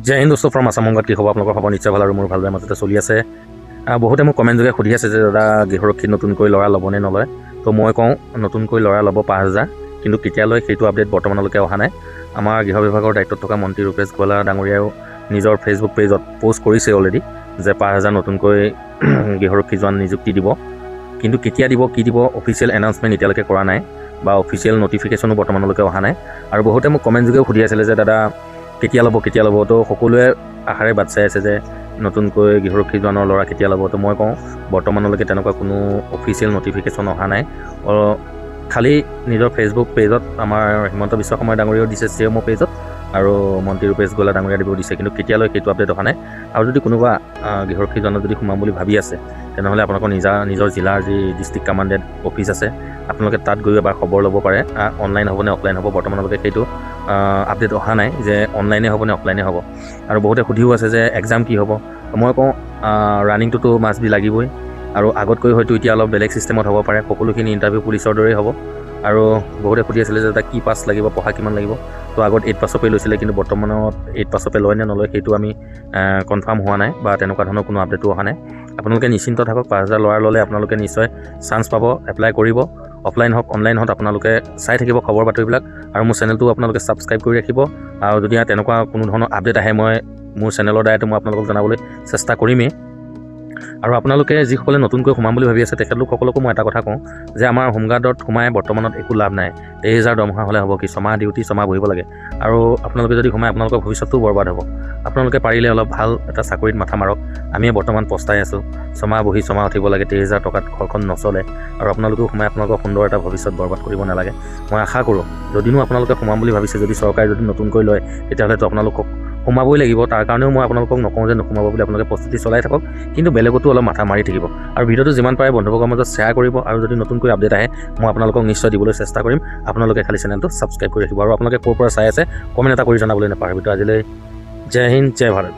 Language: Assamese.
জয় হিন্দ দোস্ত ফ্ৰম আছাম সংবাদ। কি খবৰ আপোনালোকৰ? খবৰ নিশ্চয় ভাল আৰু মোৰ ভাল বেয়া মাজতে চলি আছে। বহুতে মোক কমেণ্ট যোগে সুধি আছে যে দাদা গৃহৰক্ষীত নতুনকৈ ল'ৰা ল'বনে নলয়। তো মই কওঁ নতুনকৈ ল'ৰা ল'ব 5,000, কিন্তু কেতিয়ালৈ সেইটো আপডেট বৰ্তমানলৈকে অহা নাই। আমাৰ গৃহ বিভাগৰ দায়িত্বত থকা মন্ত্ৰী ৰূপেশ গোৱালা ডাঙৰীয়াও নিজৰ ফেচবুক পেজত পষ্ট কৰিছে অলৰেডি যে 5,000 নতুনকৈ গৃহৰক্ষী জোৱান নিযুক্তি দিব, কিন্তু কেতিয়া দিব কি দিব অফিচিয়েল এনাউন্সমেণ্ট এতিয়ালৈকে কৰা নাই বা অফিচিয়েল নটিফিকেশ্যনো বৰ্তমানলৈকে অহা নাই। আৰু বহুতে মোক কমেণ্ট যোগে সুধি আছিলে যে দাদা কেতিয়া ল'ব। তো সকলোৱে আশাৰে বাট চাই আছে যে নতুনকৈ গৃহৰক্ষী জোৱানৰ ল'ৰা কেতিয়া ল'ব। তো মই কওঁ বৰ্তমানলৈকে তেনেকুৱা কোনো অফিচিয়েল নটিফিকেশ্যন অহা নাই। খালি নিজৰ ফেচবুক পেজত আমাৰ হিমন্ত বিশ্ব শৰ্মা ডাঙৰীয়াও দিছে CMO পেজত, আৰু মন্ত্ৰী ৰূপেশ গোৱালা ডাঙৰীয়া দেৱেও দিছে, কিন্তু কেতিয়ালৈ সেইটো আপডেট অহা নাই। আৰু যদি কোনোবা গৃহৰক্ষী জোৱানত যদি সোমাম বুলি ভাবি আছে তেনেহ'লে আপোনালোকৰ নিজৰ জিলাৰ যি ডিষ্ট্ৰিক্ট কামাণ্ডেণ্ট অফিচ আছে আপোনালোকে তাত গৈ এবাৰ খবৰ ল'ব পাৰে। অনলাইন হ'ব নে অফলাইন হ'ব বৰ্তমানলৈকে সেইটো আপডেট অহা নাই যে অনলাইনে হ'ব নে অফলাইনে হ'ব। আৰু বহুতে সুধিও আছে যে এক্সাম কি হ'ব। মই কওঁ ৰানিংটোতো মাষ্ট বি লাগিবই, আৰু আগতকৈ হয়তো এতিয়া অলপ বেলেগ ছিষ্টেমত হ'ব পাৰে। সকলোখিনি ইণ্টাৰভিউ পুলিচৰ দৰেই হ'ব। আৰু বহুতে সুধি আছিলে যে কি পাছ লাগিব, পঢ়া কিমান লাগিব। তো আগত 8 পাছৰ পে লৈছিলে, কিন্তু বৰ্তমানত 8 পাছৰ পে লয় নে নলয় সেইটো আমি কনফাৰ্ম হোৱা নাই বা তেনেকুৱা ধৰণৰ কোনো আপডেটো অহা নাই। আপোনালোকে নিশ্চিন্ত থাকক, 5,000 ল'ৰা ল'লে আপোনালোকে নিশ্চয় চান্স পাব, এপ্লাই কৰিব। অফলাইন হওক অনলাইন হওক আপোনালোকে চাই থাকিব খবৰ বাতৰিবিলাক, আৰু মোৰ চেনেলটো আপোনালোকে ছাবস্ক্ৰাইব কৰি ৰাখিব। আৰু যদি তেনেকুৱা কোনো ধৰণৰ আপডেট আহে মই মোৰ চেনেলৰ দ্বাৰাতো মই আপোনালোকক জনাবলৈ চেষ্টা কৰিমেই। আৰু আপোনালোকে যিসকলে নতুনকৈ সোমাম বুলি ভাবি আছে তেখেতলোকসকলকো মই এটা কথা কওঁ যে আমাৰ হোমগাৰ্ডত সোমাই বৰ্তমানত একো লাভ নাই। 23,000 দৰমহা হ'লে হ'ব কি, 6 মাহ ডিউটি 6 মাহ বহিব লাগে। আৰু আপোনালোকে যদি সোমাই আপোনালোকৰ ভৱিষ্যতটোও বৰবাদ হ'ব। আপোনালোকে পাৰিলে অলপ ভাল এটা চাকৰিত মাথা মাৰক। আমিয়ে বৰ্তমান পস্তাই আছোঁ, 6 মাহ বহি 6 মাহ উঠিব লাগে, 23,000 টকাত ঘৰখন নচলে। আৰু আপোনালোকেও সোমাই আপোনালোকৰ সুন্দৰ এটা ভৱিষ্যত বৰবাদ কৰিব নালাগে। মই আশা কৰোঁ যদিনো আপোনালোকে সোমাম বুলি ভাবিছে, যদি চৰকাৰে যদি নতুনকৈ লয় তেতিয়াহ'লেতো আপোনালোকক সোমাবই লাগিব। তাৰ কাৰণেও মই আপোনালোকক নকওঁ যে নোসোমাব বুলি, আপোনালোকে প্ৰস্তুতি চলাই থাকক, কিন্তু বেলেগতো অলপ মাথা মাৰি থাকিব। আৰু ভিডিঅ'টো যিমান পাৰে বন্ধুবৰ্গৰ মাজত শ্বেয়াৰ কৰিব, আৰু যদি নতুনকৈ আপডেট আহে মই আপোনালোকক নিশ্চয় দিবলৈ চেষ্টা কৰিম। আপোনালোকে খালি চেনেলটো ছাবস্ক্ৰাইব কৰি ৰাখিব, আৰু আপোনালোকে ক'ৰ পৰা চাই আছে কমেণ্ট এটা কৰি জনাবলৈ নাপাহৰিব। তো আজিলৈ জয় হিন্দ, জয় ভাৰত।